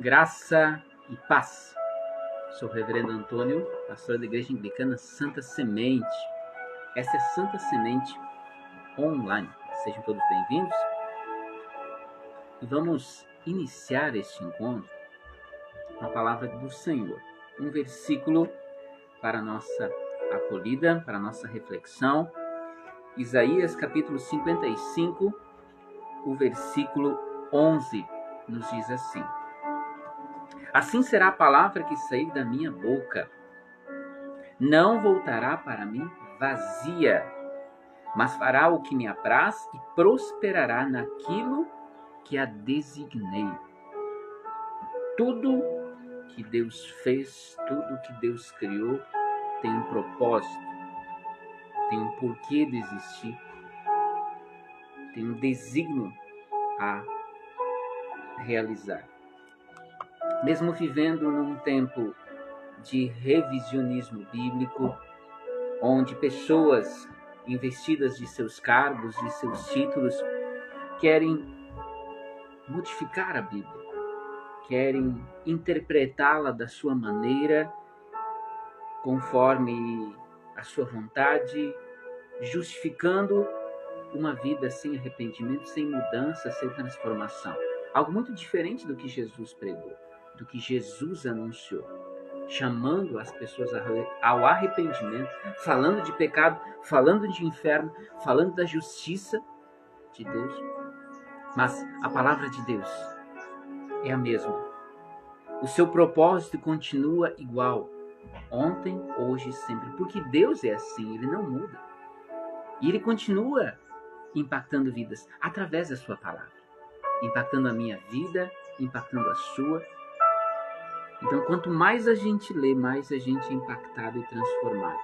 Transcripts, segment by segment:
Graça e paz. Sou o reverendo Antônio, pastor da Igreja Anglicana Santa Semente. Essa é Santa Semente Online. Sejam todos bem-vindos. E vamos iniciar este encontro com a palavra do Senhor. Um versículo para a nossa acolhida, para a nossa reflexão. Isaías capítulo 55, o versículo 11, nos diz assim: Assim será a palavra que sair da minha boca. Não voltará para mim vazia, mas fará o que me apraz e prosperará naquilo que a designei. Tudo que Deus fez, tudo que Deus criou, tem um propósito, tem um porquê de existir, tem um desígnio a realizar. Mesmo vivendo num tempo de revisionismo bíblico, onde pessoas investidas de seus cargos, de seus títulos, querem modificar a Bíblia, querem interpretá-la da sua maneira, conforme a sua vontade, justificando uma vida sem arrependimento, sem mudança, sem transformação. Algo muito diferente do que Jesus pregou, do que Jesus anunciou, chamando as pessoas ao arrependimento, falando de pecado, falando de inferno, falando da justiça de Deus. Mas a palavra de Deus é a mesma. O seu propósito continua igual, ontem, hoje e sempre, porque Deus é assim, Ele não muda. E Ele continua impactando vidas através da sua palavra, impactando a minha vida, impactando a sua. Então, quanto mais a gente lê, mais a gente é impactado e transformado.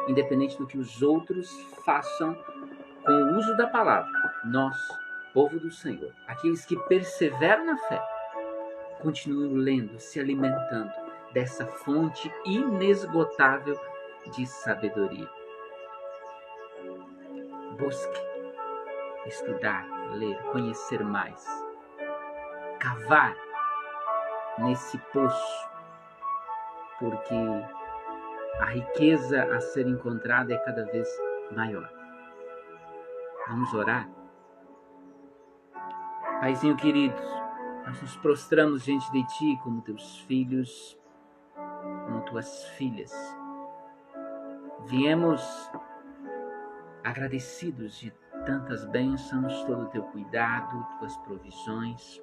Independente do que os outros façam com o uso da palavra, nós, povo do Senhor, aqueles que perseveram na fé, continuam lendo, se alimentando dessa fonte inesgotável de sabedoria. Busque estudar, ler, conhecer mais, cavar nesse poço, porque a riqueza a ser encontrada é cada vez maior. Vamos orar? Paizinho querido, nós nos prostramos diante de Ti como Teus filhos, como Tuas filhas. Viemos agradecidos de tantas bênçãos, todo o Teu cuidado, Tuas provisões,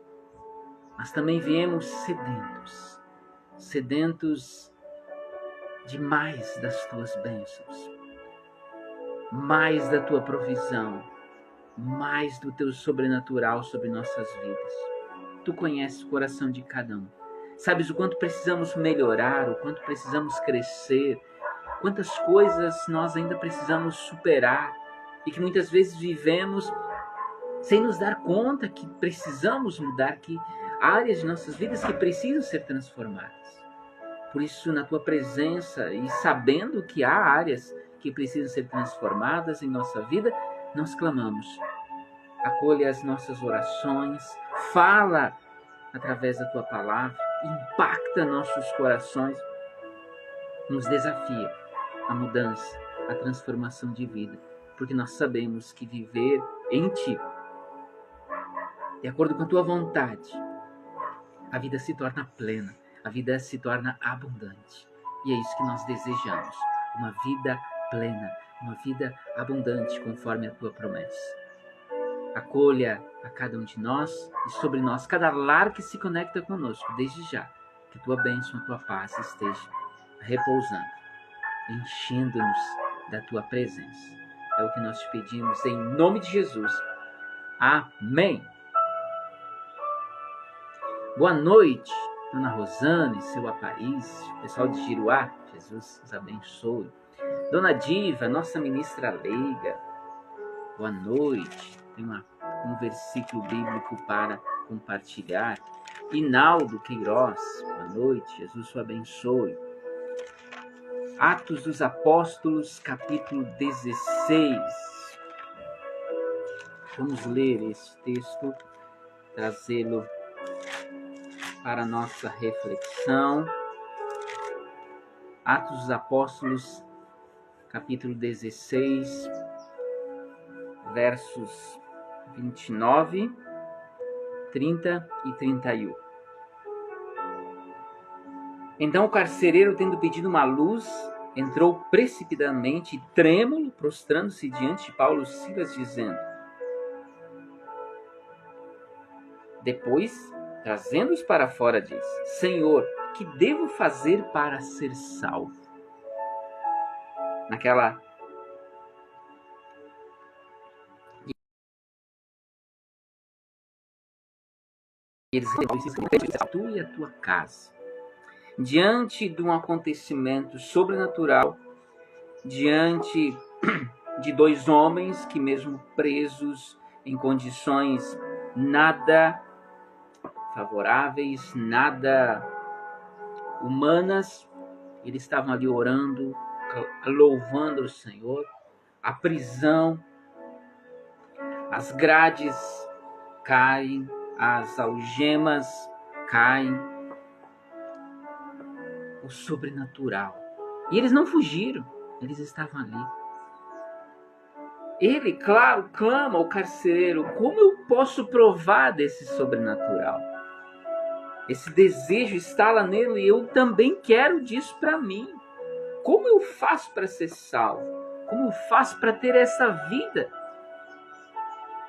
mas também viemos sedentos de mais das Tuas bênçãos, mais da Tua provisão, mais do Teu sobrenatural sobre nossas vidas. Tu conheces o coração de cada um. Sabes o quanto precisamos melhorar, o quanto precisamos crescer, quantas coisas nós ainda precisamos superar e que muitas vezes vivemos sem nos dar conta que precisamos mudar, que há áreas de nossas vidas que precisam ser transformadas. Por isso, na Tua presença e sabendo que há áreas que precisam ser transformadas em nossa vida, nós clamamos. Acolha as nossas orações, fala através da Tua palavra, impacta nossos corações, nos desafia a mudança, a transformação de vida, porque nós sabemos que viver em Ti, de acordo com a Tua vontade, a vida se torna plena, a vida se torna abundante. E é isso que nós desejamos, uma vida plena, uma vida abundante conforme a Tua promessa. Acolha a cada um de nós e sobre nós, cada lar que se conecta conosco, desde já, que Tua bênção, a Tua paz esteja repousando, enchendo-nos da Tua presença. É o que nós te pedimos em nome de Jesus. Amém. Boa noite, Dona Rosane, seu Aparício, pessoal de Giruá, Jesus os abençoe. Dona Diva, nossa ministra leiga, boa noite. Tem um versículo bíblico para compartilhar. Inaldo Queiroz, boa noite. Jesus o abençoe. Atos dos Apóstolos, capítulo 16. Vamos ler esse texto, trazê-lo para a nossa reflexão. Atos dos Apóstolos, capítulo 16, versos 29, 30 e 31. Então o carcereiro, tendo pedido uma luz, entrou precipitadamente e trêmulo, prostrando-se diante de Paulo e Silas, dizendo: Depois, trazendo-os para fora, disse: Senhor, que devo fazer para ser salvo? Naquela eles tu e a tua casa. Diante de um acontecimento sobrenatural, diante de dois homens que, mesmo presos em condições nada favoráveis, nada humanas, eles estavam ali orando, louvando o Senhor. A prisão, as grades caem, as algemas caem, o sobrenatural. E eles não fugiram, eles estavam ali. Ele, claro, clama ao carcereiro: como eu posso provar desse sobrenatural? Esse desejo instala nele e eu também quero disso para mim. Como eu faço para ser salvo? Como eu faço para ter essa vida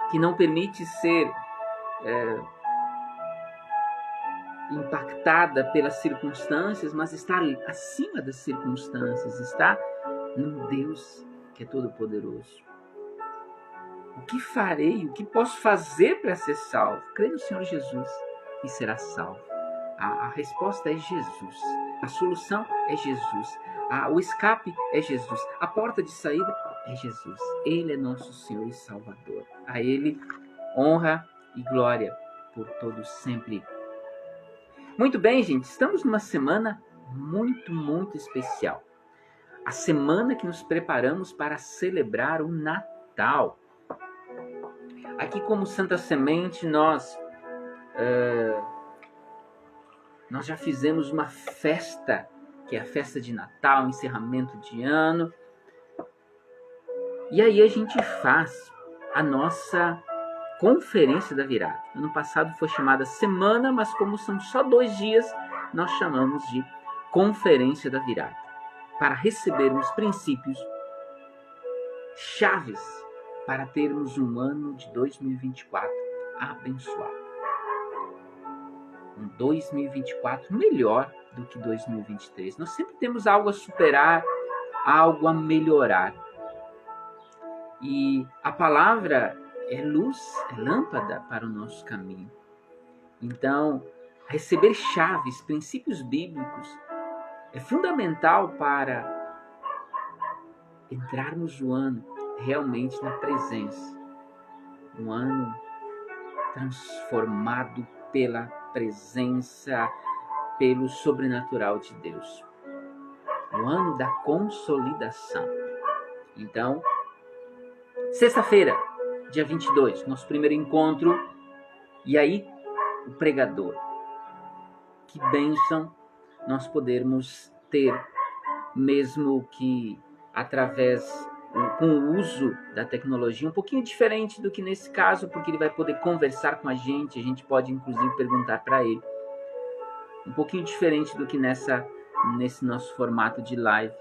que não permite ser impactada pelas circunstâncias, mas está acima das circunstâncias, está num Deus que é todo-poderoso. O que farei? O que posso fazer para ser salvo? Crê no Senhor Jesus e será salvo. A resposta é Jesus. A solução é Jesus. O escape é Jesus. A porta de saída é Jesus. Ele é nosso Senhor e Salvador. A Ele honra e glória por todos sempre. Muito bem, gente. Estamos numa semana muito, muito especial. A semana que nos preparamos para celebrar o Natal. Aqui, como Santa Semente, nós já fizemos uma festa, que é a festa de Natal, encerramento de ano. E aí a gente faz a nossa Conferência da Virada. Ano passado foi chamada Semana, mas como são só 2 dias, nós chamamos de Conferência da Virada. Para recebermos princípios, chaves, para termos um ano de 2024 abençoado. Um 2024 melhor do que 2023. Nós sempre temos algo a superar, algo a melhorar. E a palavra é luz, é lâmpada para o nosso caminho. Então, receber chaves, princípios bíblicos, é fundamental para entrarmos no ano realmente na presença. Um ano transformado pela presença, pelo sobrenatural de Deus. O ano da consolidação. Então, sexta-feira, dia 22, nosso primeiro encontro. E aí, o pregador. Que bênção nós podermos ter, mesmo que com o uso da tecnologia, um pouquinho diferente do que nesse caso, porque ele vai poder conversar com a gente pode inclusive perguntar para ele. Um pouquinho diferente do que nesse nosso formato de live,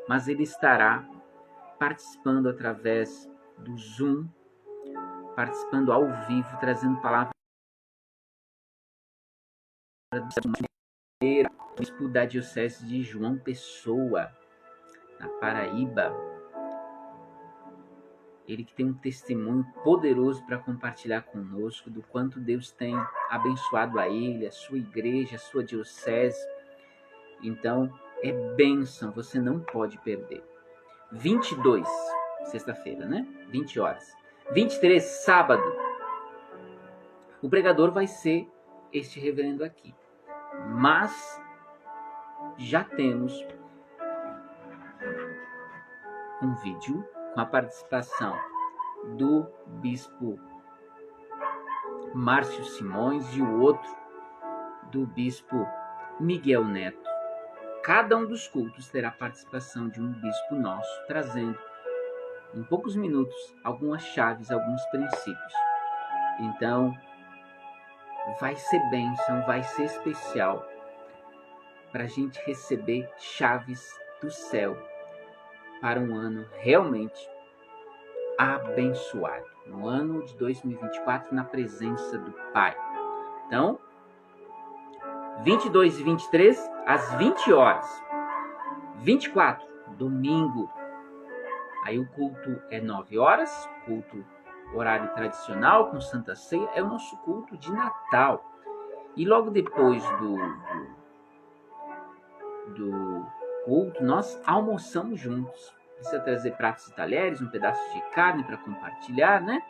mas ele estará participando através do Zoom, participando ao vivo, trazendo palavras do bispo da Diocese de João Pessoa, na Paraíba. Ele que tem um testemunho poderoso para compartilhar conosco do quanto Deus tem abençoado a ele, a sua igreja, a sua diocese. Então, É bênção, você não pode perder. 22, sexta-feira, né? 20 horas. 23, sábado. O pregador vai ser este reverendo aqui. Mas já temos um vídeo com a participação do bispo Márcio Simões e o outro do bispo Miguel Neto. Cada um dos cultos terá participação de um bispo nosso, trazendo em poucos minutos algumas chaves, alguns princípios. Então, vai ser bênção, vai ser especial para a gente receber chaves do céu para um ano realmente abençoado. No ano de 2024, na presença do Pai. Então, 22 e 23, às 20 horas. 24, domingo. Aí o culto é 9 horas, culto horário tradicional, com Santa Ceia, é o nosso culto de Natal. E logo depois do culto, nós almoçamos juntos. Precisa trazer pratos e talheres, um pedaço de carne para compartilhar, né?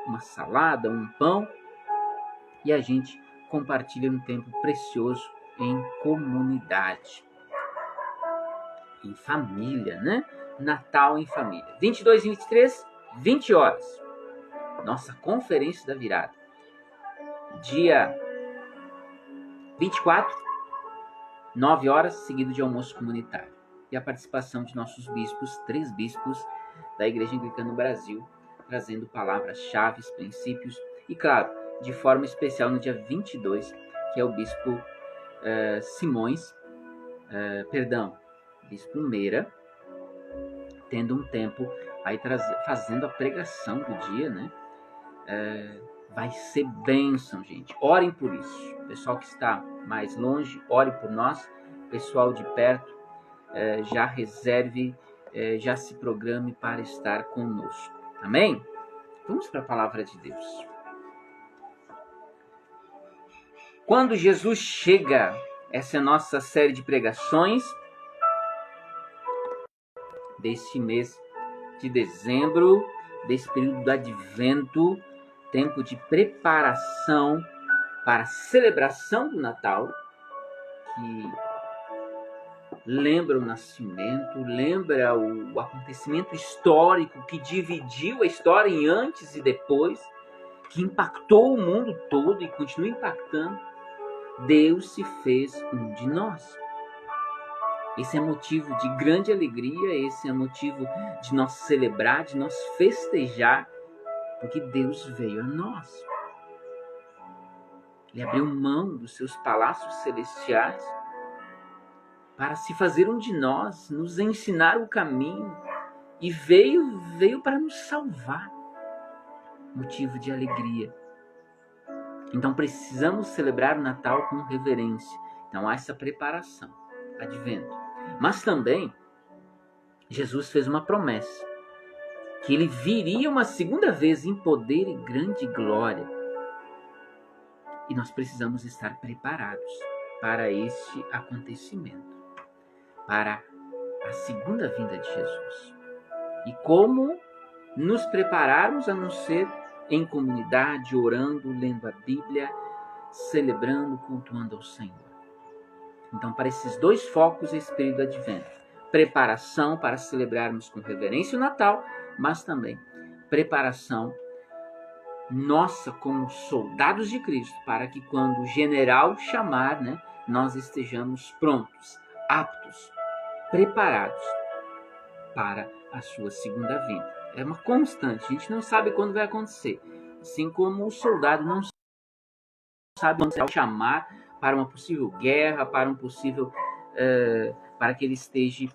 Uma salada, um pão. E a gente compartilha um tempo precioso em comunidade. Em família, né? Natal em família. 22 e 23, 20 horas. Nossa conferência da virada. Dia 24, 9 horas, seguido de almoço comunitário. E a participação de nossos bispos, 3 bispos da Igreja Anglicana no Brasil, trazendo palavras-chave, princípios. E claro, de forma especial no dia 22, que é o bispo Simões, bispo Meira, tendo um tempo aí fazendo a pregação do dia, né? Vai ser bênção, gente. Orem por isso. Pessoal que está mais longe, ore por nós. Pessoal de perto, já reserve, já se programe para estar conosco. Amém? Vamos para a palavra de Deus. Quando Jesus chega, essa é a nossa série de pregações deste mês de dezembro, desse período do Advento, tempo de preparação para a celebração do Natal, que lembra o nascimento, lembra o acontecimento histórico que dividiu a história em antes e depois, que impactou o mundo todo e continua impactando. Deus se fez um de nós. Esse é motivo de grande alegria, esse é motivo de nós celebrar, de nós festejar, porque Deus veio a nós. Ele abriu mão dos seus palácios celestiais para se fazer um de nós, nos ensinar o caminho, e veio para nos salvar. Motivo de alegria. Então precisamos celebrar o Natal com reverência. Então há essa preparação, Advento. Mas também Jesus fez uma promessa, que ele viria uma segunda vez em poder e grande glória. E nós precisamos estar preparados para este acontecimento, para a segunda vinda de Jesus. E como nos prepararmos a não ser em comunidade, orando, lendo a Bíblia, celebrando, cultuando ao Senhor. Então, para esses 2 focos, esse período do Advento. Preparação para celebrarmos com reverência o Natal, mas também preparação nossa como soldados de Cristo, para que quando o general chamar, né, nós estejamos prontos, aptos, preparados para a sua segunda vinda. É uma constante, a gente não sabe quando vai acontecer. Assim como o soldado não sabe quando vai chamar para uma possível guerra, para um possível, para que ele esteja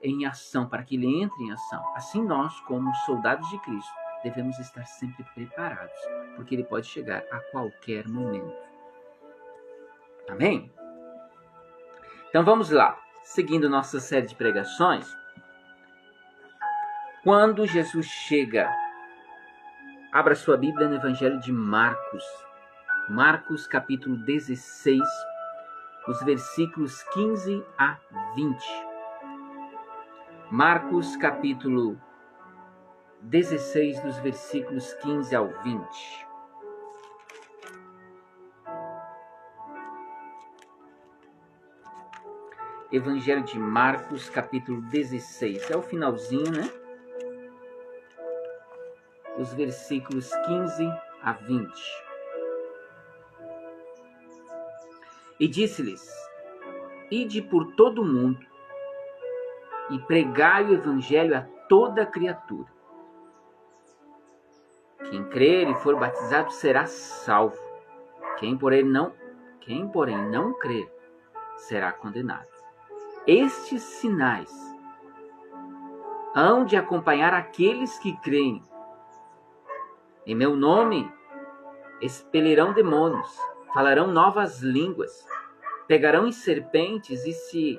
em ação, para que ele entre em ação. Assim nós, como soldados de Cristo, devemos estar sempre preparados, porque ele pode chegar a qualquer momento. Amém? Então vamos lá, seguindo nossa série de pregações. Quando Jesus chega, abra sua Bíblia no Evangelho de Marcos. Marcos capítulo 16, os versículos 15 a 20. Marcos, capítulo 16, dos versículos 15 ao 20. Evangelho de Marcos, capítulo 16. É o finalzinho, né? Os versículos 15 a 20. E disse-lhes: Ide por todo o mundo e pregai o evangelho a toda criatura. Quem crer e for batizado será salvo. Quem porém não crer será condenado. Estes sinais hão de acompanhar aqueles que creem. Em meu nome expelirão demônios, falarão novas línguas, pegarão em serpentes, e se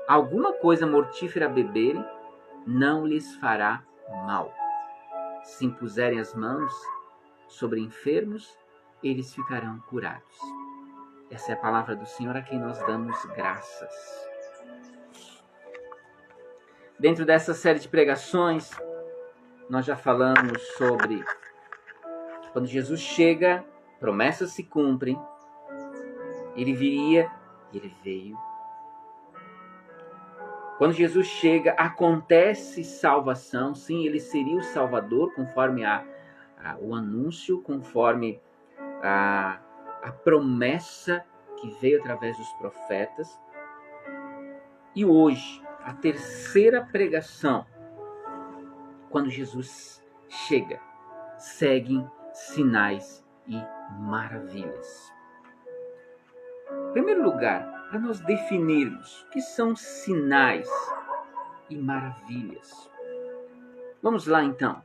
alguma coisa mortífera beberem, não lhes fará mal. Se impuserem as mãos sobre enfermos, eles ficarão curados. Essa é a palavra do Senhor, a quem nós damos graças. Dentro dessa série de pregações, nós já falamos sobre quando Jesus chega, promessas se cumprem, ele viria, ele veio. Quando Jesus chega, acontece salvação, sim, ele seria o Salvador, conforme o anúncio, conforme a promessa que veio através dos profetas. E hoje, a terceira pregação, quando Jesus chega, seguem sinais e maravilhas. Em primeiro lugar, para nós definirmos o que são sinais e maravilhas. Vamos lá então.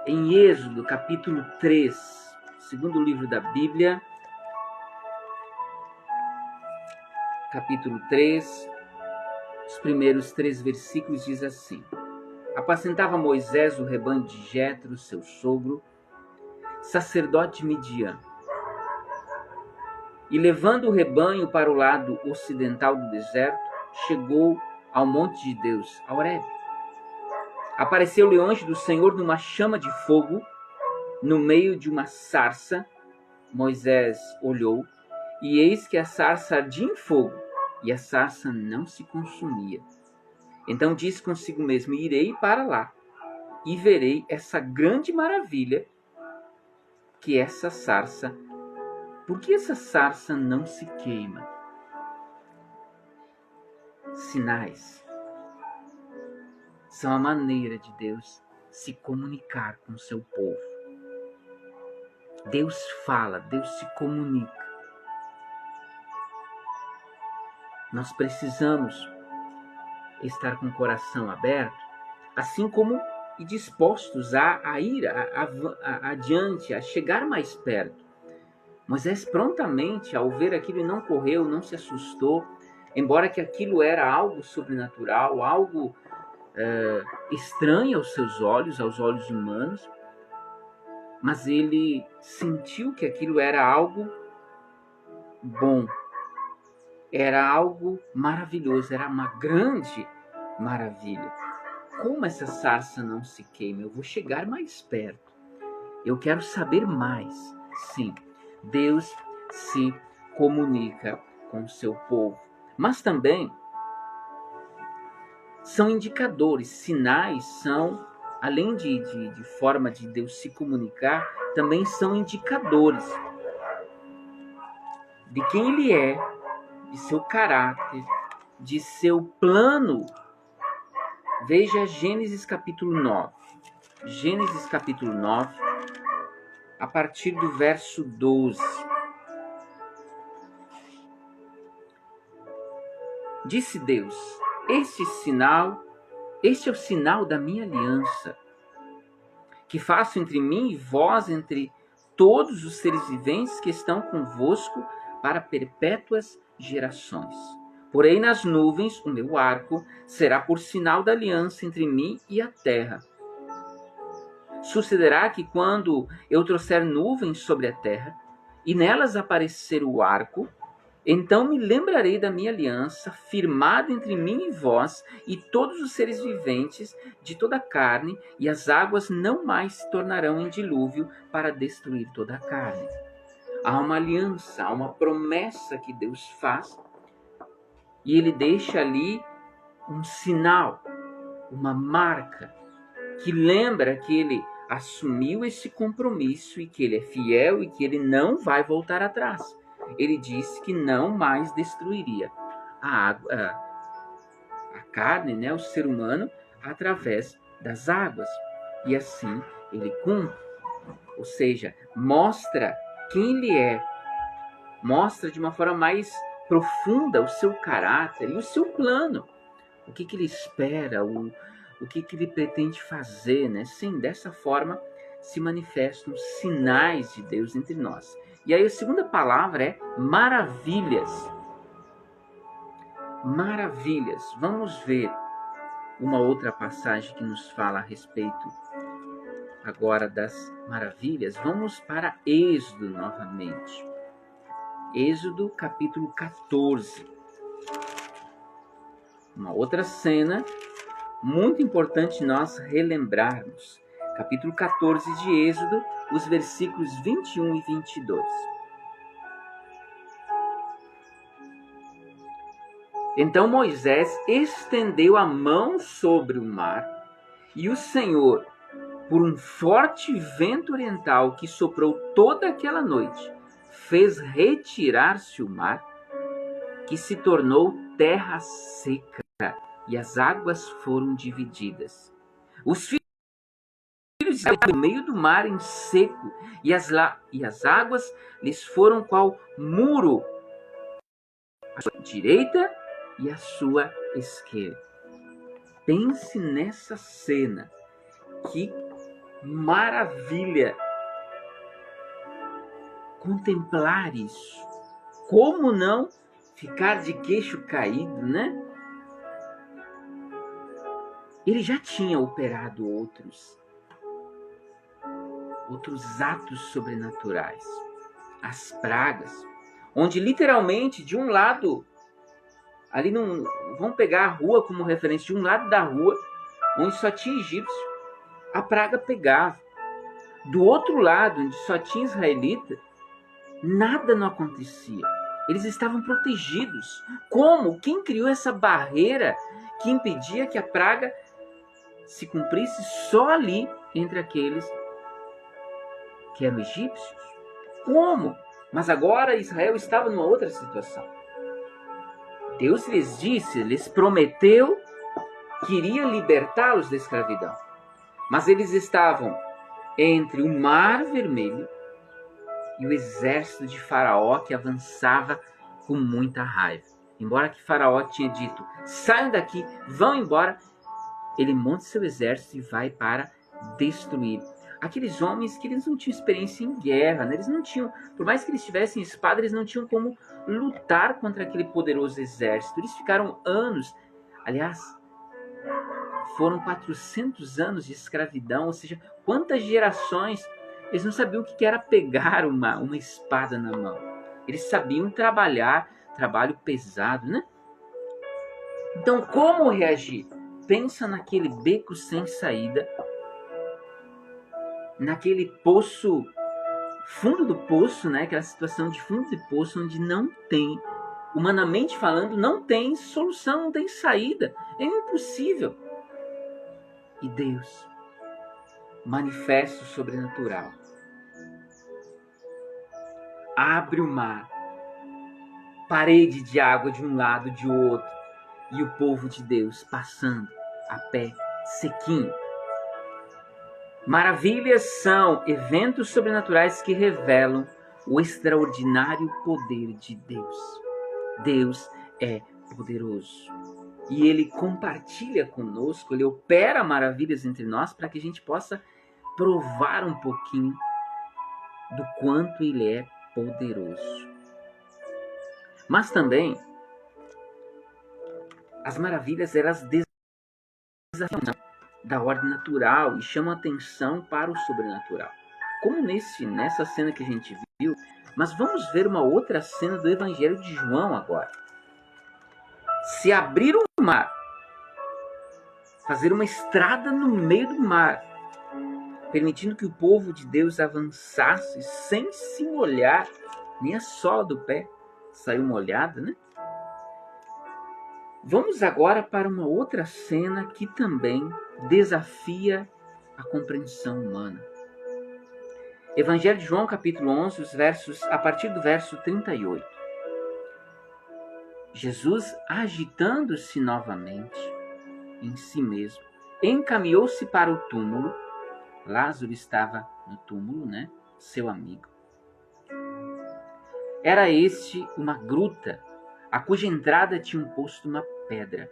Em Êxodo, capítulo 3, segundo livro da Bíblia, capítulo 3, os primeiros 3 versículos diz assim: Apacentava Moisés o rebanho de Jetro, seu sogro, sacerdote midiano. E levando o rebanho para o lado ocidental do deserto, chegou ao monte de Deus, a Horebe. Apareceu-lhe o anjo do Senhor numa chama de fogo, no meio de uma sarça. Moisés olhou, e eis que a sarça ardia em fogo, e a sarça não se consumia. Então disse consigo mesmo: Irei para lá, e verei essa grande maravilha que essa sarça. Por que essa sarça não se queima? Sinais são a maneira de Deus se comunicar com o seu povo. Deus fala, Deus se comunica. Nós precisamos estar com o coração aberto, assim como e dispostos a ir adiante, a chegar mais perto. Moisés prontamente, ao ver aquilo, não correu, não se assustou, embora que aquilo era algo sobrenatural, algo estranho aos seus olhos, aos olhos humanos, mas ele sentiu que aquilo era algo bom, era algo maravilhoso, era uma grande maravilha. Como essa sarça não se queima? Eu vou chegar mais perto. Eu quero saber mais. Sim, Deus se comunica com o seu povo. Mas também são indicadores, sinais são, além de forma de Deus se comunicar, também são indicadores de quem Ele é, de seu caráter, de seu plano. Veja Gênesis capítulo 9. Gênesis capítulo 9, a partir do verso 12. Disse Deus: Este é o sinal da minha aliança, que faço entre mim e vós, entre todos os seres viventes que estão convosco para perpétuas gerações. Porém, nas nuvens, o meu arco será por sinal da aliança entre mim e a terra. Sucederá que quando eu trouxer nuvens sobre a terra, e nelas aparecer o arco, Então me lembrarei da minha aliança, firmada entre mim e vós, e todos os seres viventes de toda a carne, e as águas não mais se tornarão em dilúvio para destruir toda a carne. Há uma aliança, há uma promessa que Deus faz, e Ele deixa ali um sinal, uma marca, que lembra que Ele assumiu esse compromisso e que Ele é fiel e que Ele não vai voltar atrás. Ele disse que não mais destruiria a carne, né, o ser humano, através das águas. E assim Ele cumpre. Ou seja, mostra quem Ele é. Mostra de uma forma mais profunda o seu caráter e o seu plano. O que Ele espera, o que Ele pretende fazer, né? Sim, dessa forma se manifestam os sinais de Deus entre nós. E aí a segunda palavra é maravilhas. Maravilhas. Vamos ver uma outra passagem que nos fala a respeito agora das maravilhas. Vamos para Êxodo novamente. Êxodo capítulo 14. Uma outra cena muito importante nós relembrarmos. Capítulo 14 de Êxodo, os versículos 21 e 22. Então Moisés estendeu a mão sobre o mar, e o Senhor, por um forte vento oriental que soprou toda aquela noite, fez retirar-se o mar, que se tornou terra seca, e as águas foram divididas. Os filhos no meio do mar em seco, e as águas lhes foram qual muro, à sua direita e à sua esquerda. Pense nessa cena, que maravilha contemplar isso. Como não ficar de queixo caído, né? Ele já tinha operado outros atos sobrenaturais, as pragas, onde literalmente de um lado, ali vamos pegar a rua como referência, de um lado da rua, onde só tinha egípcio, a praga pegava. Do outro lado, onde só tinha israelita, nada não acontecia. Eles estavam protegidos. Como? Quem criou essa barreira que impedia que a praga se cumprisse só ali entre aqueles que eram egípcios? Como? Mas agora Israel estava numa outra situação. Deus lhes disse, lhes prometeu que iria libertá-los da escravidão. Mas eles estavam entre o Mar Vermelho e o exército de Faraó, que avançava com muita raiva. Embora que Faraó tinha dito, saiam daqui, vão embora, ele monta seu exército e vai para destruir aqueles homens que eles não tinham experiência em guerra, né? Eles não tinham, por mais que eles tivessem espada, eles não tinham como lutar contra aquele poderoso exército. Eles ficaram anos, aliás, foram 400 anos de escravidão, ou seja, quantas gerações eles não sabiam o que era pegar uma espada na mão. Eles sabiam trabalhar, trabalho pesado, né? Então, como reagir? Pensa naquele beco sem saída, naquele poço, fundo do poço, né? Aquela situação de fundo de poço onde não tem, humanamente falando, não tem solução, não tem saída. É impossível. E Deus, manifesto sobrenatural, abre o mar, parede de água de um lado, de outro, e o povo de Deus passando a pé, sequinho. Maravilhas são eventos sobrenaturais que revelam o extraordinário poder de Deus. Deus é poderoso. E Ele compartilha conosco, Ele opera maravilhas entre nós para que a gente possa provar um pouquinho do quanto Ele é poderoso. Mas também, as maravilhas, elas desafiam da ordem natural e chamam atenção para o sobrenatural. como nessa cena que a gente viu, mas vamos ver uma outra cena do Evangelho de João agora. Se abrir um mar, fazer uma estrada no meio do mar, permitindo que o povo de Deus avançasse sem se molhar, nem a sola do pé saiu molhada, né? Vamos agora para uma outra cena que também desafia a compreensão humana. Evangelho de João, capítulo 11, a partir do verso 38. Jesus, agitando-se novamente em si mesmo, encaminhou-se para o túmulo. Lázaro estava no túmulo, né? Seu amigo. Era este uma gruta, a cuja entrada tinha posto uma pedra.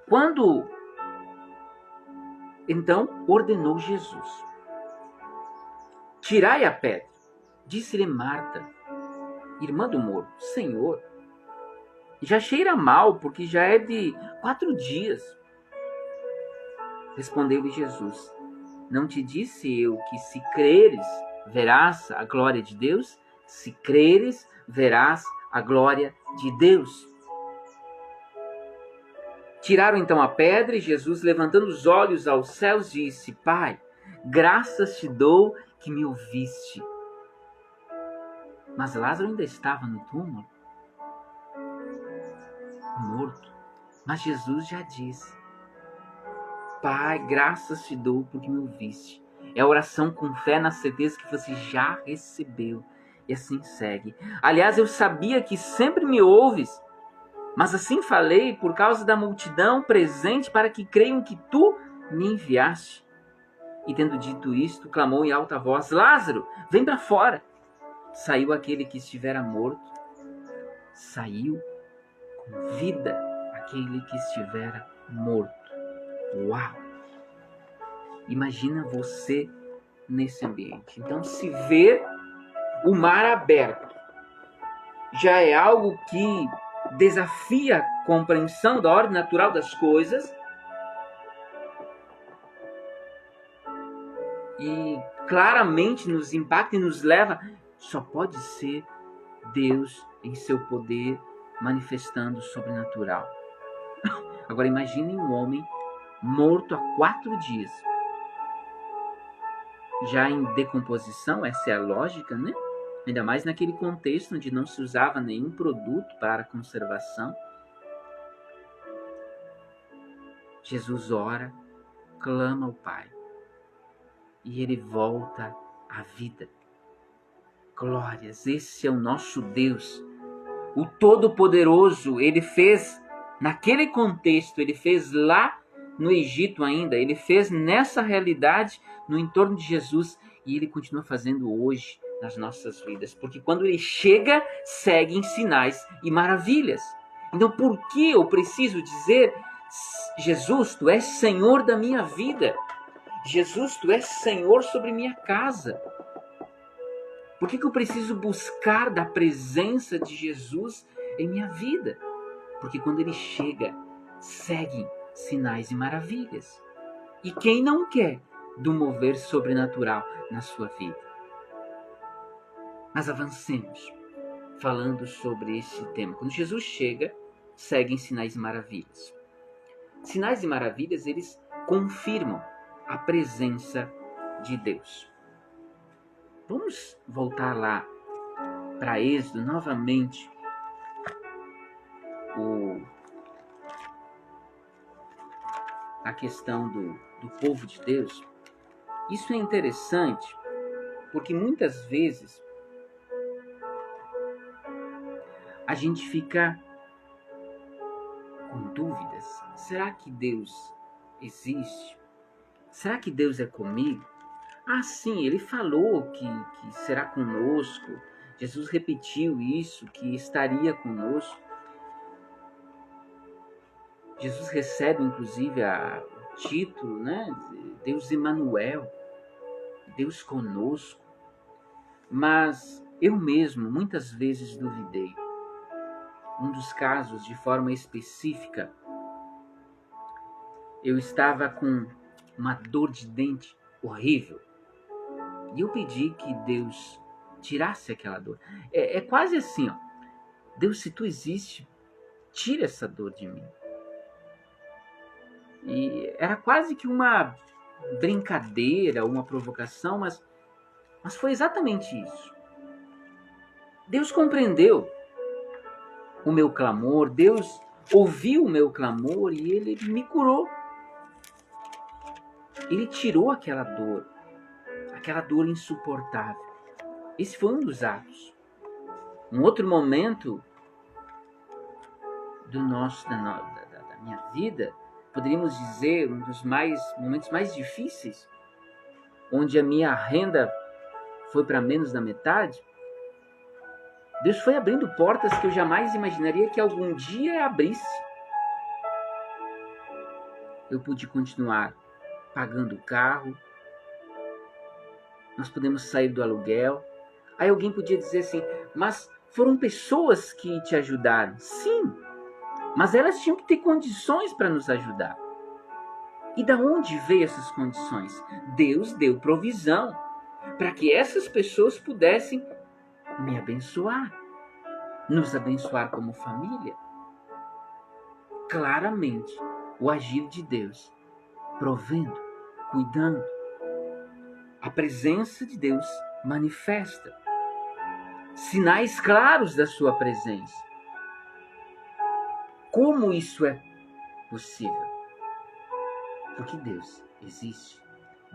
Quando então ordenou Jesus: tirai a pedra. Disse-lhe Marta, irmã do morto: Senhor, já cheira mal, porque já é de 4 dias. Respondeu-lhe Jesus: não te disse eu que se creres, verás a glória de Deus? Se creres, verás a glória de Deus. Tiraram então a pedra e Jesus, levantando os olhos aos céus, disse: Pai, graças te dou que me ouviste. Mas Lázaro ainda estava no túmulo, morto. Mas Jesus já disse: Pai, graças te dou porque me ouviste. É a oração com fé na certeza que você já recebeu. E assim segue. Aliás, eu sabia que sempre me ouves, mas assim falei por causa da multidão presente, para que creiam que tu me enviaste. E tendo dito isto, clamou em alta voz: Lázaro, vem para fora. Saiu aquele que estivera morto. Saiu com vida aquele que estivera morto. Uau! Imagina você nesse ambiente. Então, se ver o mar aberto já é algo que desafia a compreensão da ordem natural das coisas e claramente nos impacta e nos leva. Só pode ser Deus em seu poder manifestando o sobrenatural. Agora imagine um homem morto há 4 dias. Já em decomposição, essa é a lógica, né? Ainda mais naquele contexto onde não se usava nenhum produto para conservação. Jesus ora, clama ao Pai e ele volta à vida. Glórias, esse é o nosso Deus, o Todo-Poderoso. Ele fez naquele contexto, ele fez lá no Egito ainda, ele fez nessa realidade no entorno de Jesus e ele continua fazendo hoje nas nossas vidas, porque quando ele chega, seguem sinais e maravilhas. Então, por que eu preciso dizer: Jesus, tu és Senhor da minha vida? Jesus, tu és Senhor sobre minha casa? Por que eu preciso buscar da presença de Jesus em minha vida? Porque quando ele chega, seguem sinais e maravilhas. E quem não quer do mover sobrenatural na sua vida? Mas avancemos, falando sobre esse tema. Quando Jesus chega, seguem sinais e maravilhas. Sinais e maravilhas, eles confirmam a presença de Deus. Vamos voltar lá para Êxodo novamente. A questão do povo de Deus. Isso é interessante, porque muitas vezes a gente fica com dúvidas. Será que Deus existe? Será que Deus é comigo? Ah, sim, ele falou que será conosco. Jesus repetiu isso, que estaria conosco. Jesus recebe, inclusive, o título, né? Deus Emanuel, Deus conosco. Mas eu mesmo muitas vezes duvidei. Um dos casos, de forma específica, eu estava com uma dor de dente horrível. E eu pedi que Deus tirasse aquela dor. É quase assim, ó. Deus, se tu existe, tira essa dor de mim. E era quase que uma brincadeira, uma provocação, mas foi exatamente isso. Deus compreendeu o meu clamor, Deus ouviu o meu clamor e Ele me curou. Ele tirou aquela dor insuportável. Esse foi um dos atos. Um outro momento da minha vida, poderíamos dizer, um dos momentos mais difíceis, onde a minha renda foi para menos da metade. Deus foi abrindo portas que eu jamais imaginaria que algum dia abrisse. Eu pude continuar pagando o carro, nós podemos sair do aluguel. Aí alguém podia dizer assim, mas foram pessoas que te ajudaram. Sim, mas elas tinham que ter condições para nos ajudar. E da onde veio essas condições? Deus deu provisão para que essas pessoas pudessem me abençoar, nos abençoar como família. Claramente, o agir de Deus, provendo, cuidando. A presença de Deus manifesta sinais claros da sua presença. Como isso é possível? Porque Deus existe.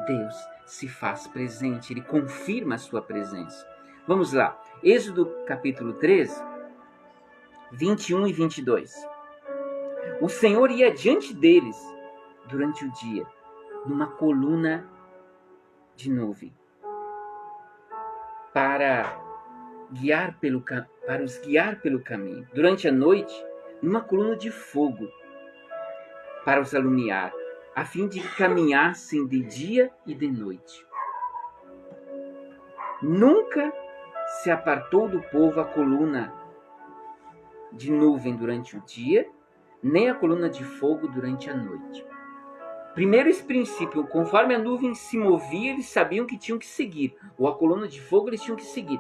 Deus se faz presente, Ele confirma a sua presença. Vamos lá, Êxodo capítulo 13, 21 e 22. O Senhor ia diante deles durante o dia, numa coluna de nuvem, para os guiar pelo caminho. Durante a noite, numa coluna de fogo, para os alumiar, a fim de que caminhassem de dia e de noite. Nunca se apartou do povo a coluna de nuvem durante o dia, nem a coluna de fogo durante a noite. Primeiro esse princípio, conforme a nuvem se movia, eles sabiam que tinham que seguir, ou a coluna de fogo eles tinham que seguir.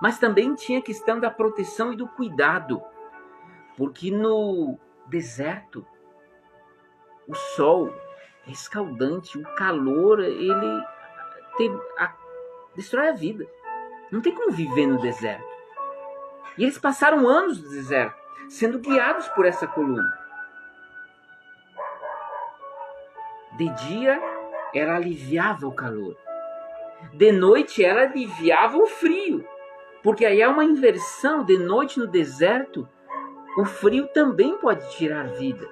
Mas também tinha a questão da proteção e do cuidado, porque no deserto o sol é escaldante, o calor, ele destrói a vida. Não tem como viver no deserto. E eles passaram anos no deserto, sendo guiados por essa coluna. De dia, ela aliviava o calor. De noite, ela aliviava o frio. Porque aí é uma inversão. De noite no deserto, o frio também pode tirar vida.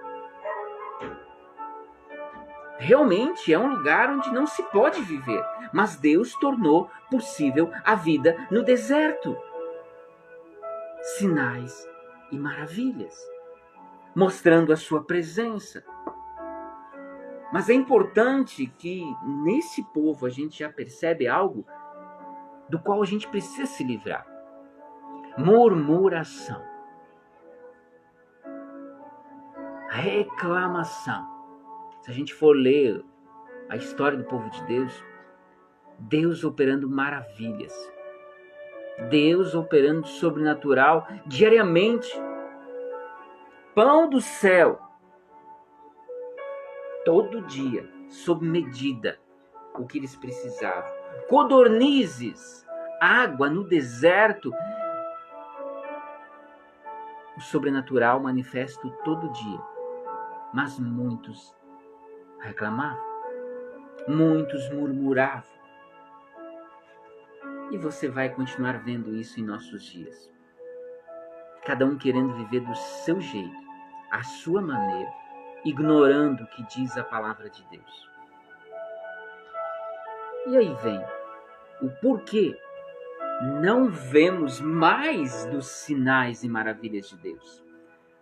Realmente é um lugar onde não se pode viver, mas Deus tornou possível a vida no deserto. Sinais e maravilhas, mostrando a sua presença. Mas é importante que nesse povo a gente já percebe algo do qual a gente precisa se livrar. Murmuração. Reclamação. Se a gente for ler a história do povo de Deus, Deus operando maravilhas. Deus operando sobrenatural diariamente. Pão do céu. Todo dia, sob medida, o que eles precisavam. Codornizes, água no deserto. O sobrenatural manifesto todo dia. Mas muitos reclamavam, muitos murmuravam. E você vai continuar vendo isso em nossos dias. Cada um querendo viver do seu jeito, à sua maneira, ignorando o que diz a palavra de Deus. E aí vem o porquê não vemos mais dos sinais e maravilhas de Deus.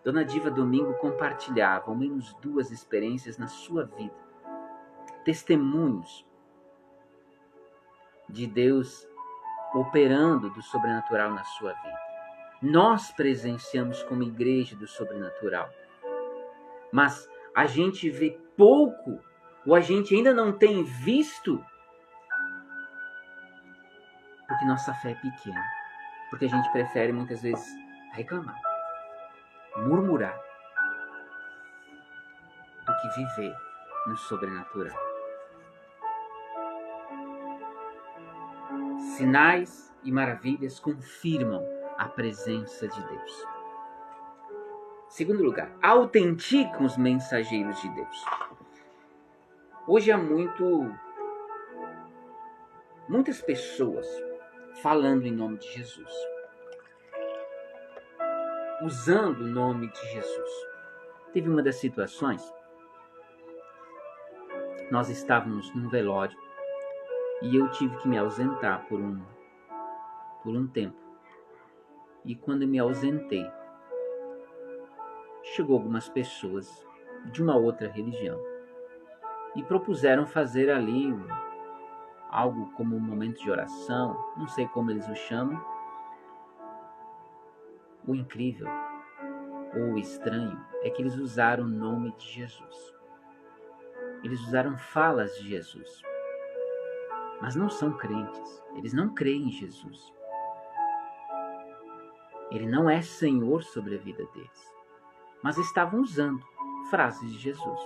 Dona Diva Domingo compartilhava ao menos 2 experiências na sua vida. Testemunhos de Deus operando do sobrenatural na sua vida. Nós presenciamos como igreja do sobrenatural. Mas a gente vê pouco, ou a gente ainda não tem visto Porque nossa fé é pequena. Porque a gente prefere muitas vezes reclamar, murmurar, do que viver no sobrenatural. Sinais e maravilhas confirmam a presença de Deus. Segundo lugar, autenticam os mensageiros de Deus. Hoje há muitas pessoas falando em nome de Jesus, usando o nome de Jesus. Teve uma das situações, nós estávamos num velório e eu tive que me ausentar por um tempo. E quando eu me ausentei, chegou algumas pessoas de uma outra religião e propuseram fazer ali algo como um momento de oração, não sei como eles o chamam. O incrível ou o estranho é que eles usaram o nome de Jesus. Eles usaram falas de Jesus, mas não são crentes. Eles não creem em Jesus. Ele não é Senhor sobre a vida deles, mas estavam usando frases de Jesus.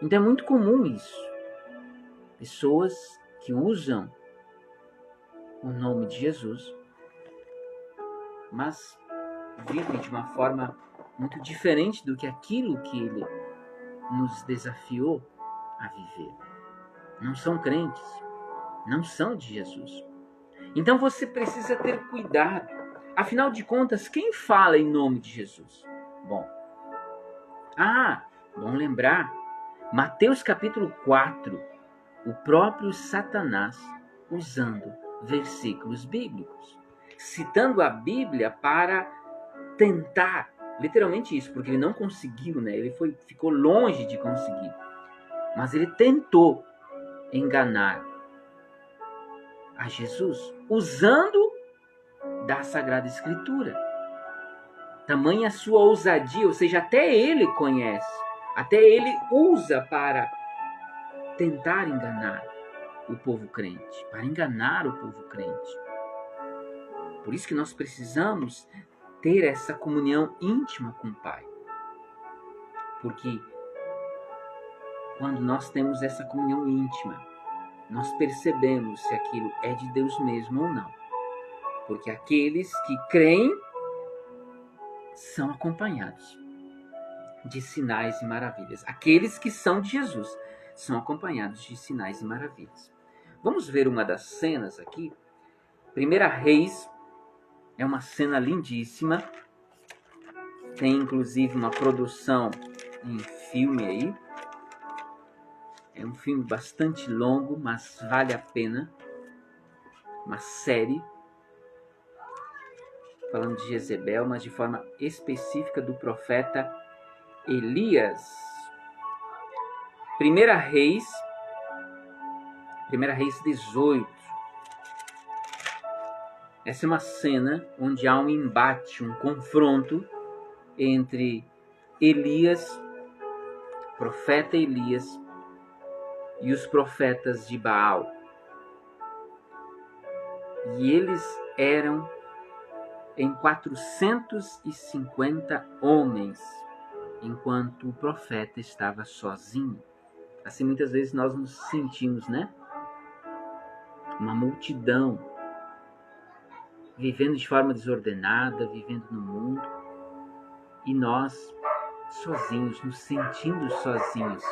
Então é muito comum isso. Pessoas que usam o nome de Jesus, mas vivem de uma forma muito diferente do que aquilo que ele nos desafiou a viver. Não são crentes, não são de Jesus. Então você precisa ter cuidado. Afinal de contas, quem fala em nome de Jesus? Bom lembrar, Mateus capítulo 4, o próprio Satanás usando versículos bíblicos, citando a Bíblia para tentar, literalmente isso, porque ele não conseguiu, né? Ele ficou longe de conseguir, mas ele tentou enganar a Jesus usando da Sagrada Escritura. Tamanha sua ousadia, ou seja, até ele conhece, até ele usa para tentar enganar o povo crente, para enganar o povo crente. Por isso que nós precisamos ter essa comunhão íntima com o Pai. Porque quando nós temos essa comunhão íntima, nós percebemos se aquilo é de Deus mesmo ou não. Porque aqueles que creem são acompanhados de sinais e maravilhas. Aqueles que são de Jesus são acompanhados de sinais e maravilhas. Vamos ver uma das cenas aqui. 1 Reis é uma cena lindíssima. Tem inclusive uma produção em filme aí. É um filme bastante longo, mas vale a pena. Uma série falando de Jezebel, mas de forma específica do profeta Elias. 1 Reis 18. Essa é uma cena onde há um embate, um confronto entre Elias, profeta Elias, e os profetas de Baal. E eles eram em 450 homens, enquanto o profeta estava sozinho. Assim muitas vezes nós nos sentimos, né? Uma multidão, vivendo de forma desordenada, vivendo no mundo, e nós sozinhos, nos sentindo sozinhos.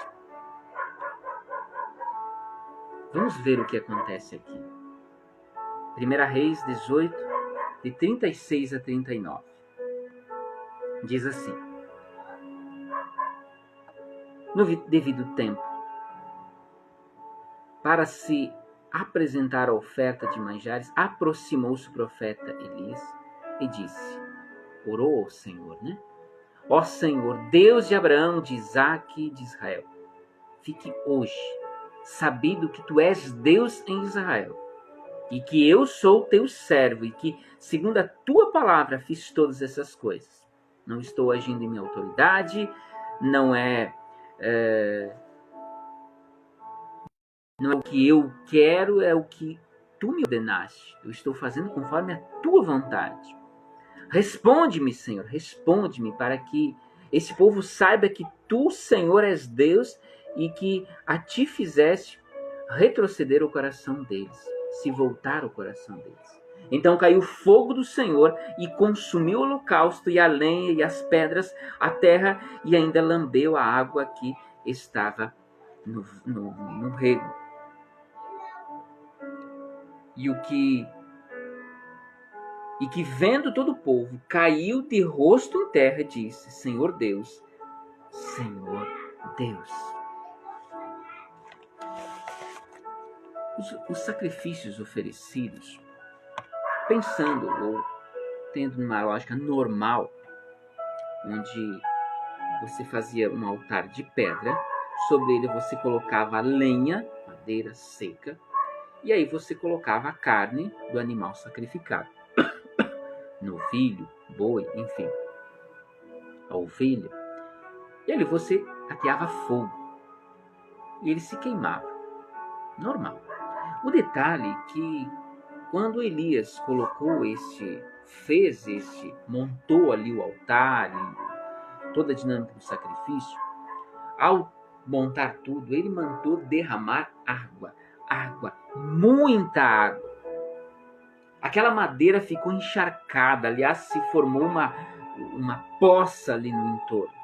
Vamos ver o que acontece aqui. 1 Reis 18, de 36 a 39. Diz assim: no devido tempo, para se apresentar a oferta de manjares, aproximou-se o profeta Elias e disse, orou ao Senhor, né? Ó Senhor, Deus de Abraão, de Isaque e de Israel, fique hoje sabido que tu és Deus em Israel, e que eu sou teu servo, e que, segundo a tua palavra, fiz todas essas coisas. Não estou agindo em minha autoridade, não é o que eu quero, é o que tu me ordenaste. Eu estou fazendo conforme a tua vontade. Responde-me, Senhor, responde-me, para que esse povo saiba que tu, Senhor, és Deus e que a ti fizeste retroceder o coração deles, se voltar o coração deles. Então caiu o fogo do Senhor e consumiu o holocausto e a lenha e as pedras, a terra, e ainda lambeu a água que estava no rego. E que vendo todo o povo, caiu de rosto em terra e disse: Senhor Deus, Senhor Deus. Os sacrifícios oferecidos, pensando ou tendo uma lógica normal, onde você fazia um altar de pedra, sobre ele você colocava lenha, madeira seca, e aí você colocava a carne do animal sacrificado. Novilho, boi, enfim, a ovelha. E ali você ateava fogo. E ele se queimava. Normal. O detalhe é que quando Elias montou ali o altar e toda a dinâmica do sacrifício, ao montar tudo, ele mandou derramar água, muita água. Aquela madeira ficou encharcada, aliás, se formou uma poça ali no entorno.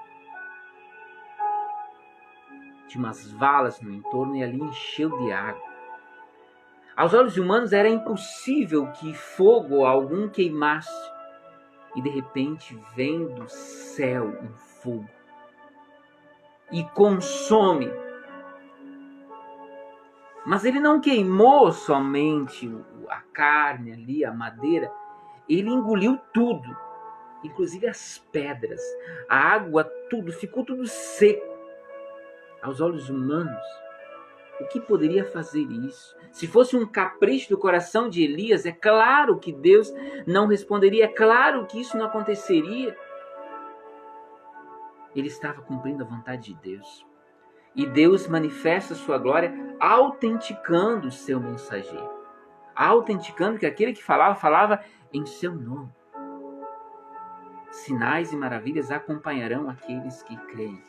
Tinha umas valas no entorno e ali encheu de água. Aos olhos humanos era impossível que fogo algum queimasse. E de repente vem do céu um fogo e consome. Mas ele não queimou somente a carne ali, a madeira. Ele engoliu tudo, inclusive as pedras, a água, tudo. Ficou tudo seco. Aos olhos humanos, o que poderia fazer isso? Se fosse um capricho do coração de Elias, é claro que Deus não responderia, é claro que isso não aconteceria. Ele estava cumprindo a vontade de Deus. E Deus manifesta a sua glória autenticando o seu mensageiro. Autenticando que aquele que falava em seu nome. Sinais e maravilhas acompanharão aqueles que creem.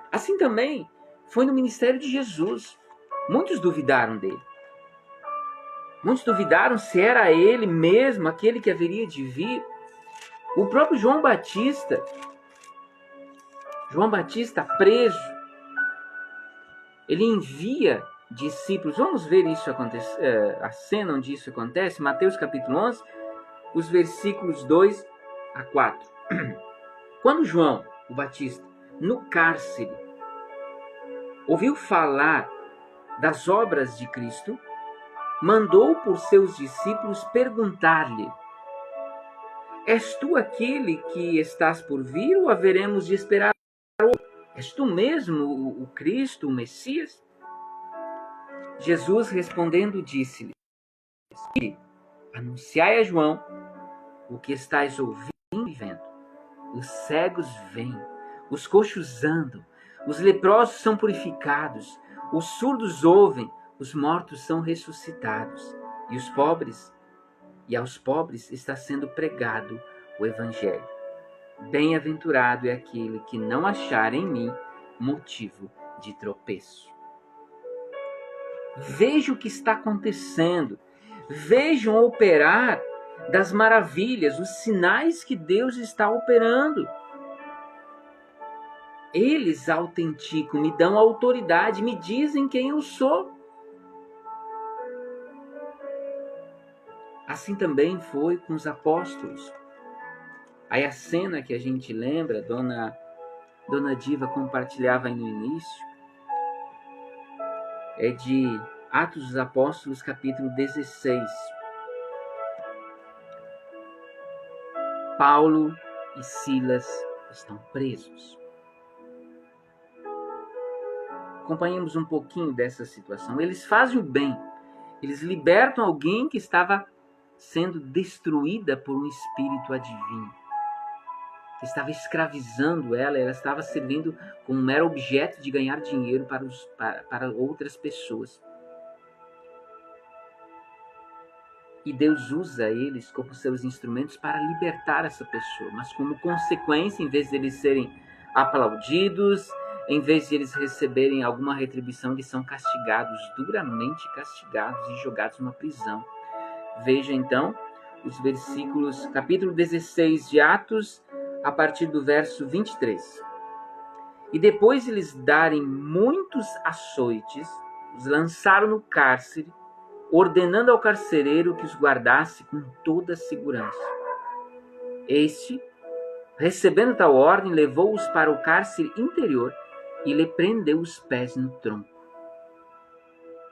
Assim também foi no ministério de Jesus. Muitos duvidaram dele. Muitos duvidaram se era ele mesmo aquele que haveria de vir. O próprio João Batista preso, ele envia discípulos. Vamos ver isso acontecer, a cena onde isso acontece, Mateus capítulo 11, os versículos 2 a 4. Quando João, o Batista, no cárcere, ouviu falar das obras de Cristo, mandou por seus discípulos perguntar-lhe: És tu aquele que estás por vir ou haveremos de esperar outro? És tu mesmo o Cristo, o Messias? Jesus respondendo disse-lhe: Anunciai a João o que estáis ouvindo e vendo. Os cegos veem, os coxos andam, os leprosos são purificados, os surdos ouvem, os mortos são ressuscitados, e aos pobres está sendo pregado o Evangelho. Bem-aventurado é aquele que não achar em mim motivo de tropeço. Veja o que está acontecendo. Vejam o operar das maravilhas, os sinais que Deus está operando. Eles autenticam, me dão autoridade, me dizem quem eu sou. Assim também foi com os apóstolos. Aí a cena que a gente lembra, Dona Diva compartilhava aí no início, é de Atos dos Apóstolos, capítulo 16. Paulo e Silas estão presos. Acompanhemos um pouquinho dessa situação. Eles fazem o bem. Eles libertam alguém que estava sendo destruída por um espírito adivinho. Que estava escravizando ela. Ela estava servindo como um mero objeto de ganhar dinheiro para outras pessoas. E Deus usa eles como seus instrumentos para libertar essa pessoa. Mas como consequência, em vez de eles serem aplaudidos, em vez de eles receberem alguma retribuição, eles são castigados, duramente castigados e jogados numa prisão. Veja então os versículos, capítulo 16 de Atos, a partir do verso 23. E depois de lhes darem muitos açoites, os lançaram no cárcere, ordenando ao carcereiro que os guardasse com toda a segurança. Este, recebendo tal ordem, levou-os para o cárcere interior e lhe prendeu os pés no tronco.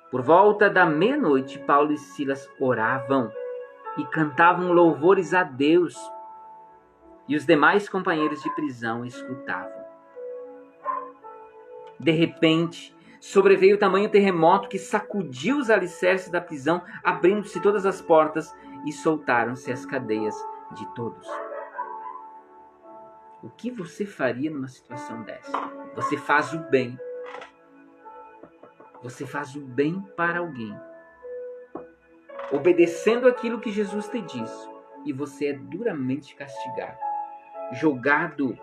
Por volta da meia-noite, Paulo e Silas oravam e cantavam louvores a Deus, e os demais companheiros de prisão escutavam. De repente, sobreveio tamanho terremoto que sacudiu os alicerces da prisão, abrindo-se todas as portas e soltaram-se as cadeias de todos. O que você faria numa situação dessa? Você faz o bem. Você faz o bem para alguém, obedecendo aquilo que Jesus te disse, e você é duramente castigado, jogado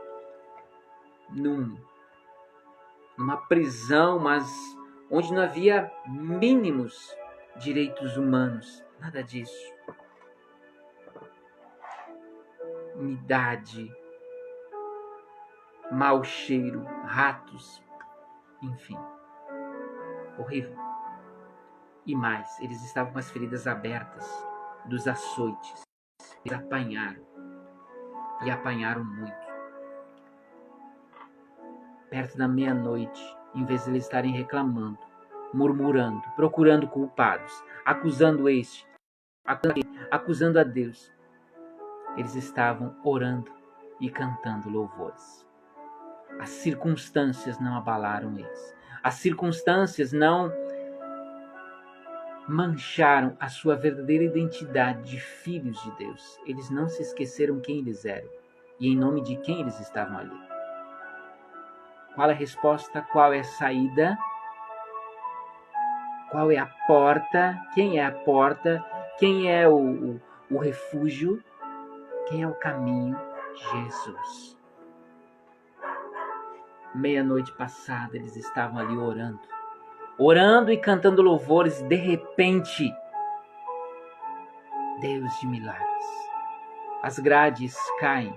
numa prisão, mas onde não havia mínimos direitos humanos, nada disso. Umidade, mau cheiro, ratos, enfim, horrível. E mais, eles estavam com as feridas abertas dos açoites. Eles apanharam, e apanharam muito. Perto da meia-noite, em vez de eles estarem reclamando, murmurando, procurando culpados, acusando este, acusando a Deus, eles estavam orando e cantando louvores. As circunstâncias não abalaram eles. As circunstâncias não mancharam a sua verdadeira identidade de filhos de Deus. Eles não se esqueceram quem eles eram e em nome de quem eles estavam ali. Qual é a resposta? Qual é a saída? Qual é a porta? Quem é a porta? Quem é o refúgio? Quem é o caminho? Jesus. Meia-noite passada, eles estavam ali orando e cantando louvores. De repente, Deus de milagres, as grades caem,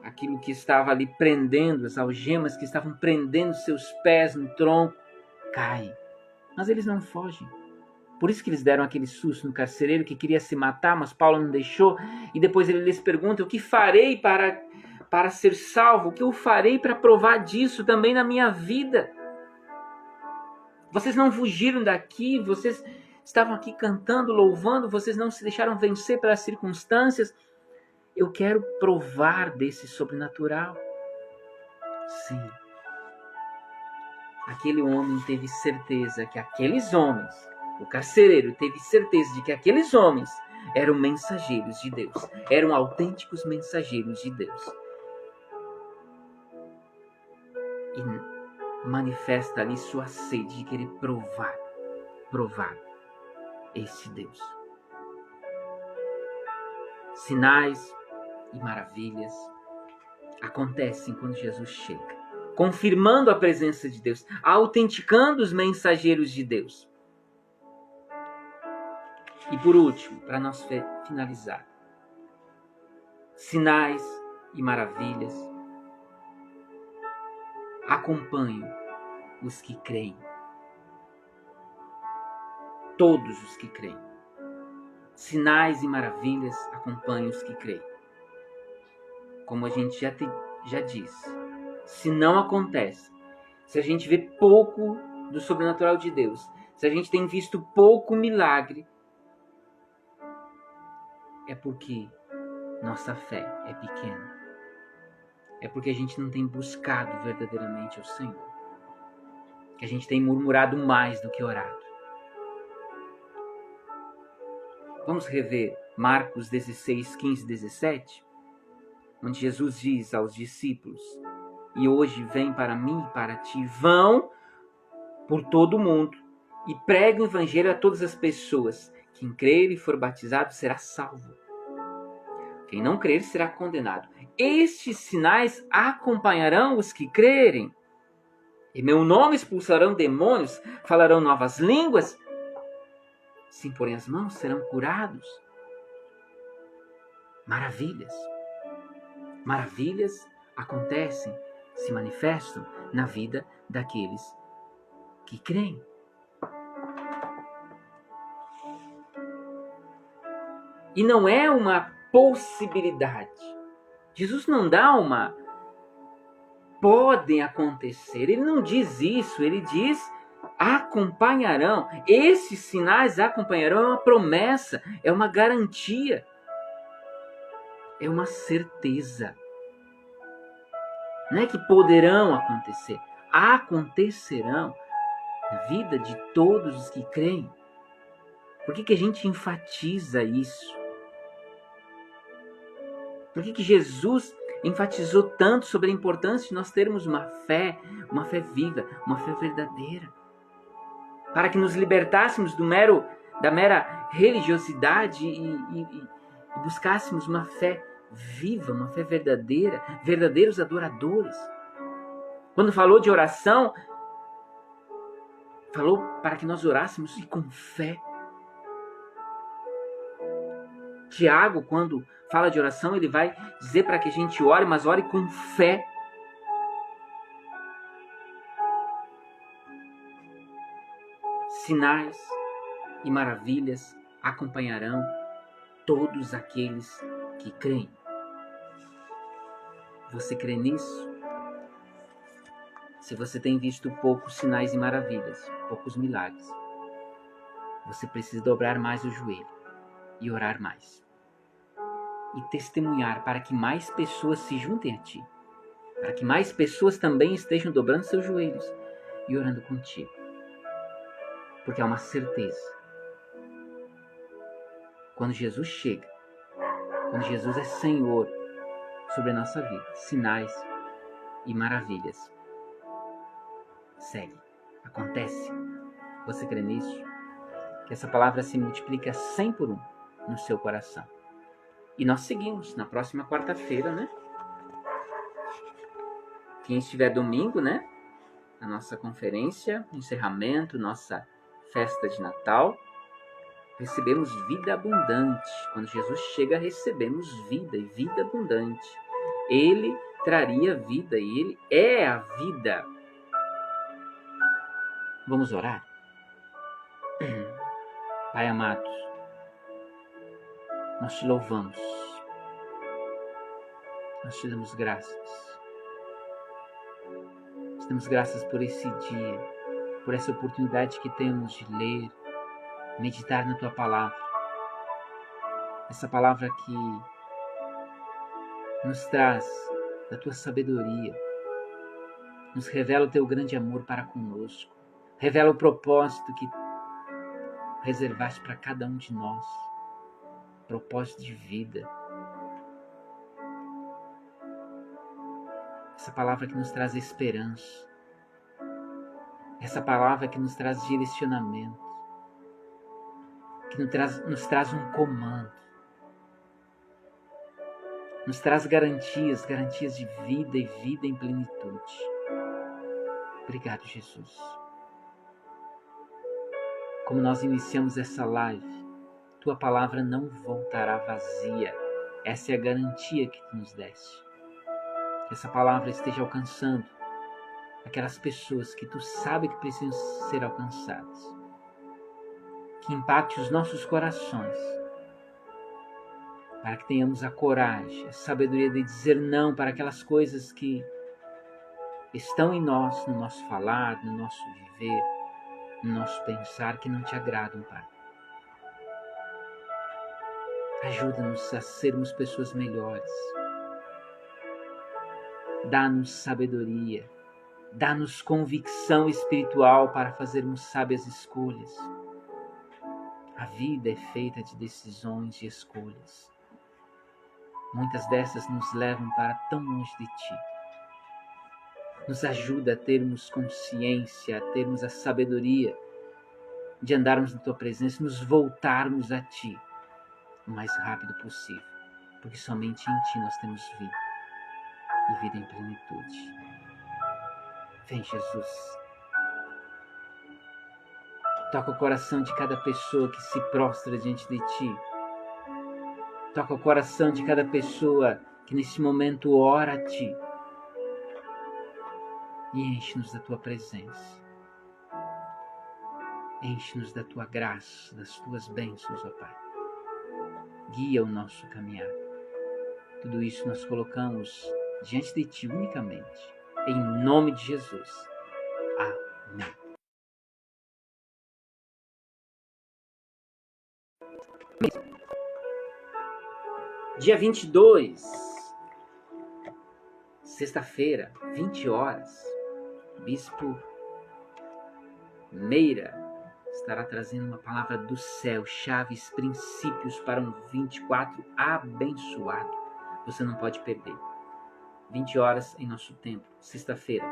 aquilo que estava ali prendendo, as algemas que estavam prendendo seus pés no tronco, cai. Mas eles não fogem. Por isso que eles deram aquele susto no carcereiro que queria se matar, mas Paulo não deixou. E depois ele lhes pergunta: o que farei para ser salvo? O que eu farei para provar disso também na minha vida? Vocês não fugiram daqui, vocês estavam aqui cantando, louvando, vocês não se deixaram vencer pelas circunstâncias. Eu quero provar desse sobrenatural. Sim. Aquele homem teve certeza que aqueles homens, o carcereiro teve certeza de que aqueles homens eram mensageiros de Deus, eram autênticos mensageiros de Deus. E manifesta ali sua sede de querer provar esse Deus. Sinais e maravilhas acontecem quando Jesus chega, confirmando a presença de Deus, autenticando os mensageiros de Deus. E por último, para nós finalizar, sinais e maravilhas acompanham os que creem. Todos os que creem. Sinais e maravilhas acompanham os que creem. Como a gente já disse, se não acontece, se a gente vê pouco do sobrenatural de Deus, se a gente tem visto pouco milagre, é porque nossa fé é pequena. É porque a gente não tem buscado verdadeiramente ao Senhor. Que a gente tem murmurado mais do que orado. Vamos rever Marcos 16, 15 e 17, onde Jesus diz aos discípulos: e hoje vem para mim e para ti, vão por todo o mundo e pregue o evangelho a todas as pessoas. Quem crer e for batizado será salvo. Quem não crer será condenado. Estes sinais acompanharão os que crerem. Em meu nome expulsarão demônios, falarão novas línguas. Se imporem as mãos, serão curados. Maravilhas. Maravilhas acontecem, se manifestam na vida daqueles que creem. E não é uma possibilidade. Jesus não dá uma podem acontecer. Ele não diz isso, ele diz acompanharão. Esses sinais acompanharão, é uma promessa, é uma garantia, é uma certeza. Não é que poderão acontecer, acontecerão na vida de todos os que creem. Por que a gente enfatiza isso? Por que Jesus enfatizou tanto sobre a importância de nós termos uma fé viva, uma fé verdadeira? Para que nos libertássemos da mera religiosidade e buscássemos uma fé viva, uma fé verdadeira, verdadeiros adoradores. Quando falou de oração, falou para que nós orássemos e com fé. Tiago, quando fala de oração, ele vai dizer para que a gente ore, mas ore com fé. Sinais e maravilhas acompanharão todos aqueles que creem. Você crê nisso? Se você tem visto poucos sinais e maravilhas, poucos milagres, você precisa dobrar mais o joelho e orar mais. E testemunhar para que mais pessoas se juntem a ti. Para que mais pessoas também estejam dobrando seus joelhos e orando contigo. Porque há uma certeza. Quando Jesus chega, quando Jesus é Senhor sobre a nossa vida, sinais e maravilhas segue, acontece. Você crê nisso? Que essa palavra se multiplica 100 por 1 no seu coração. E nós seguimos na próxima quarta-feira, né? Quem estiver domingo, né? A nossa conferência, encerramento, nossa festa de Natal. Recebemos vida abundante. Quando Jesus chega, recebemos vida e vida abundante. Ele traria vida e Ele é a vida. Vamos orar? Pai amado, nós te louvamos. Nós te damos graças. Te damos graças por esse dia, por essa oportunidade que temos de ler, meditar na Tua Palavra. Essa palavra que nos traz da Tua sabedoria, nos revela o Teu grande amor para conosco, revela o propósito que reservaste para cada um de nós, propósito de vida. Essa palavra que nos traz esperança, essa palavra que nos traz direcionamento, que nos traz um comando, nos traz garantias de vida e vida em plenitude. Obrigado, Jesus. Como nós iniciamos essa live, Tua palavra não voltará vazia. Essa é a garantia que Tu nos deste. Que essa palavra esteja alcançando aquelas pessoas que Tu sabe que precisam ser alcançadas. Que impacte os nossos corações, para que tenhamos a coragem, a sabedoria de dizer não para aquelas coisas que estão em nós, no nosso falar, no nosso viver, no nosso pensar, que não Te agradam, Pai. Ajuda-nos a sermos pessoas melhores. Dá-nos sabedoria, dá-nos convicção espiritual para fazermos sábias escolhas. A vida é feita de decisões e escolhas. Muitas dessas nos levam para tão longe de Ti. Nos ajuda a termos consciência, a termos a sabedoria de andarmos na tua presença, nos voltarmos a ti o mais rápido possível, porque somente em ti nós temos vida e vida em plenitude. Vem, Jesus. Toca o coração de cada pessoa que se prostra diante de ti. Toca o coração de cada pessoa que nesse momento ora a ti. E enche-nos da tua presença. Enche-nos da tua graça, das tuas bênçãos, ó Pai. Guia o nosso caminhar. Tudo isso nós colocamos diante de ti unicamente. Em nome de Jesus. Amém. Dia 22, sexta-feira, 20 horas, Bispo Meira estará trazendo uma palavra do céu, chaves, princípios para um 24 abençoado. Você não pode perder. 20 horas em nosso templo, sexta-feira.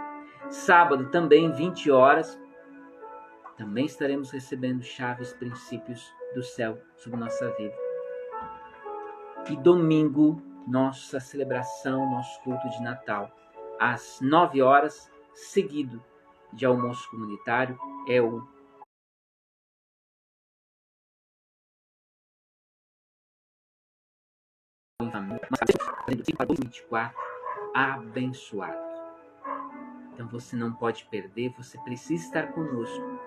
Sábado também, 20 horas, também estaremos recebendo chaves, princípios do céu sobre nossa vida. E domingo, nossa celebração, nosso culto de Natal, às 9 horas, seguido de almoço comunitário, é o família, 24 abençoado. Então você não pode perder, você precisa estar conosco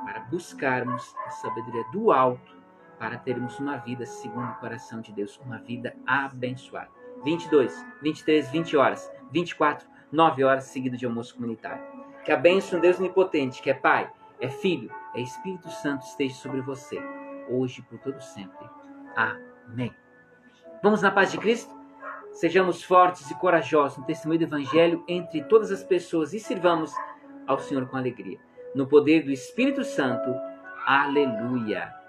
para buscarmos a sabedoria do alto, para termos uma vida segundo o coração de Deus, uma vida abençoada. 22, 23, 20 horas, 24, 9 horas, seguido de almoço comunitário. Que a bênção de Deus onipotente, que é Pai, é Filho, é Espírito Santo, esteja sobre você, hoje e por todo sempre. Amém. Vamos na paz de Cristo? Sejamos fortes e corajosos no testemunho do Evangelho entre todas as pessoas e sirvamos ao Senhor com alegria. No poder do Espírito Santo. Aleluia.